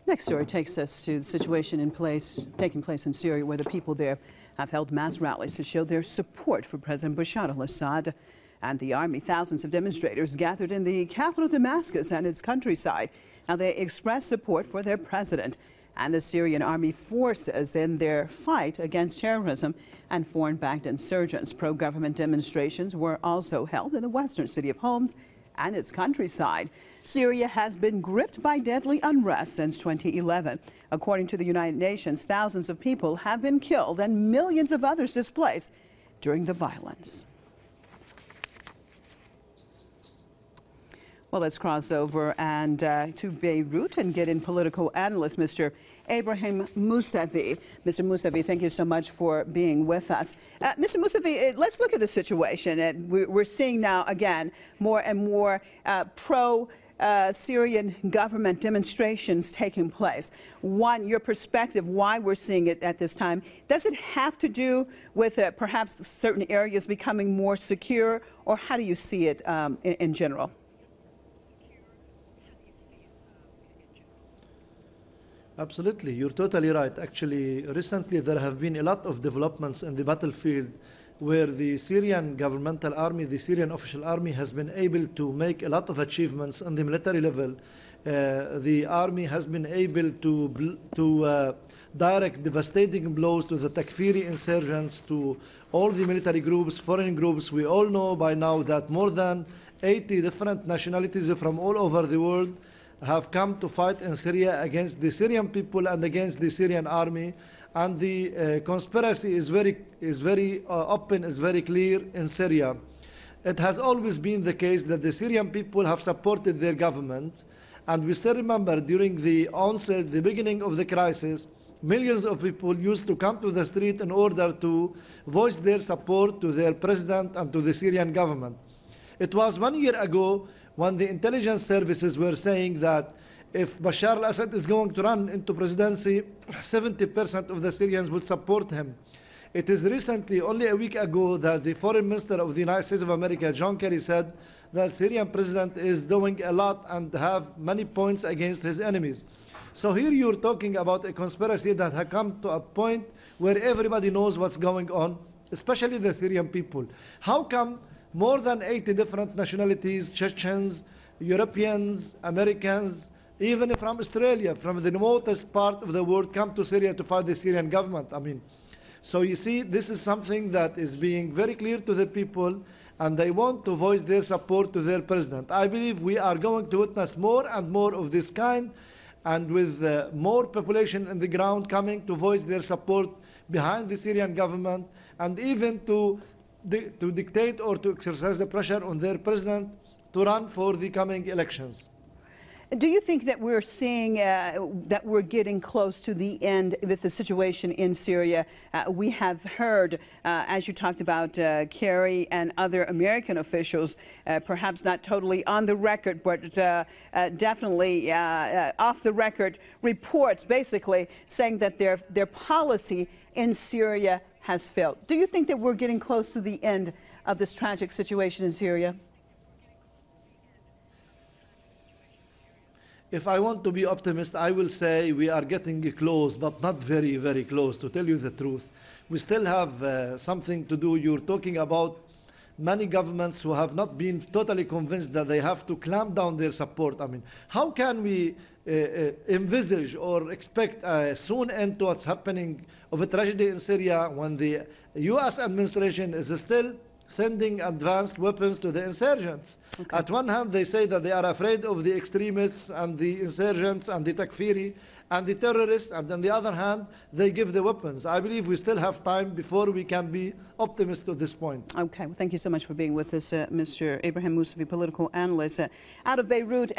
Next story takes us to the situation taking place in Syria, where the people there have held mass rallies to show their support for President Bashar al-Assad and the army. Thousands of demonstrators gathered in the capital Damascus and its countryside. Now, they expressed support for their president and the Syrian army forces in their fight against terrorism and foreign-backed insurgents. Pro-government demonstrations were also held in the western city of Homs and its countryside. Syria has been gripped by deadly unrest since 2011. According to the United Nations, thousands of people have been killed and millions of others displaced during the violence. Well, let's cross over and to Beirut and get in political analyst Mr. Ibrahim Mousavi. Mr. Mousavi, thank you so much for being with us. Mr. Mousavi, let's look at the situation. We're seeing now, again, more and more pro-Syrian government demonstrations taking place. One, your perspective, why we're seeing it at this time. Does it have to do with perhaps certain areas becoming more secure, or how do you see it in general? Absolutely, you're totally right. Actually, recently there have been a lot of developments in the battlefield where the Syrian governmental army, the Syrian official army, has been able to make a lot of achievements on the military level. The army has been able to direct devastating blows to the Takfiri insurgents, to all the military groups, foreign groups. We all know by now that more than 80 different nationalities from all over the world have come to fight in Syria against the Syrian people and against the Syrian army, and the conspiracy is very open, is very clear in Syria. It has always been the case that the Syrian people have supported their government, and we still remember during the onset, the beginning of the crisis, millions of people used to come to the street in order to voice their support to their president and to the Syrian government. It was 1 year ago when the intelligence services were saying that if Bashar al-Assad is going to run into presidency, 70% of the Syrians would support him. It is recently, only a week ago, that the Foreign Minister of the United States of America, John Kerry, said that the Syrian president is doing a lot and have many points against his enemies. So here you're talking about a conspiracy that has come to a point where everybody knows what's going on, especially the Syrian people. How come more than 80 different nationalities, Chechens, Europeans, Americans, even from Australia, from the remotest part of the world, come to Syria to fight the Syrian government? I mean, so you see, this is something that is being very clear to the people, and they want to voice their support to their president. I believe we are going to witness more and more of this kind, and with more population in the ground coming to voice their support behind the Syrian government, and even to dictate or to exercise the pressure on their president to run for the coming elections. Do you think that we're seeing that we're getting close to the end with the situation in Syria? We have heard, as you talked about, Kerry and other American officials, perhaps not totally on the record, but definitely off the record, reports basically saying that their policy in Syria has failed. Do you think that we're getting close to the end of this tragic situation in Syria? If I want to be optimist, I will say we are getting close, but not very, very close, to tell you the truth. We still have something to do. You're talking about many governments who have not been totally convinced that they have to clamp down their support. I mean, how can we envisage or expect a soon end to what's happening of a tragedy in Syria when the U.S. administration is still sending advanced weapons to the insurgents? Okay. At one hand, they say that they are afraid of the extremists and the insurgents and the Takfiri and the terrorists, and on the other hand, they give the weapons. I believe we still have time before we can be optimistic at this point. Okay, well, thank you so much for being with us, Mr. Ibrahim Mousavi, political analyst out of Beirut.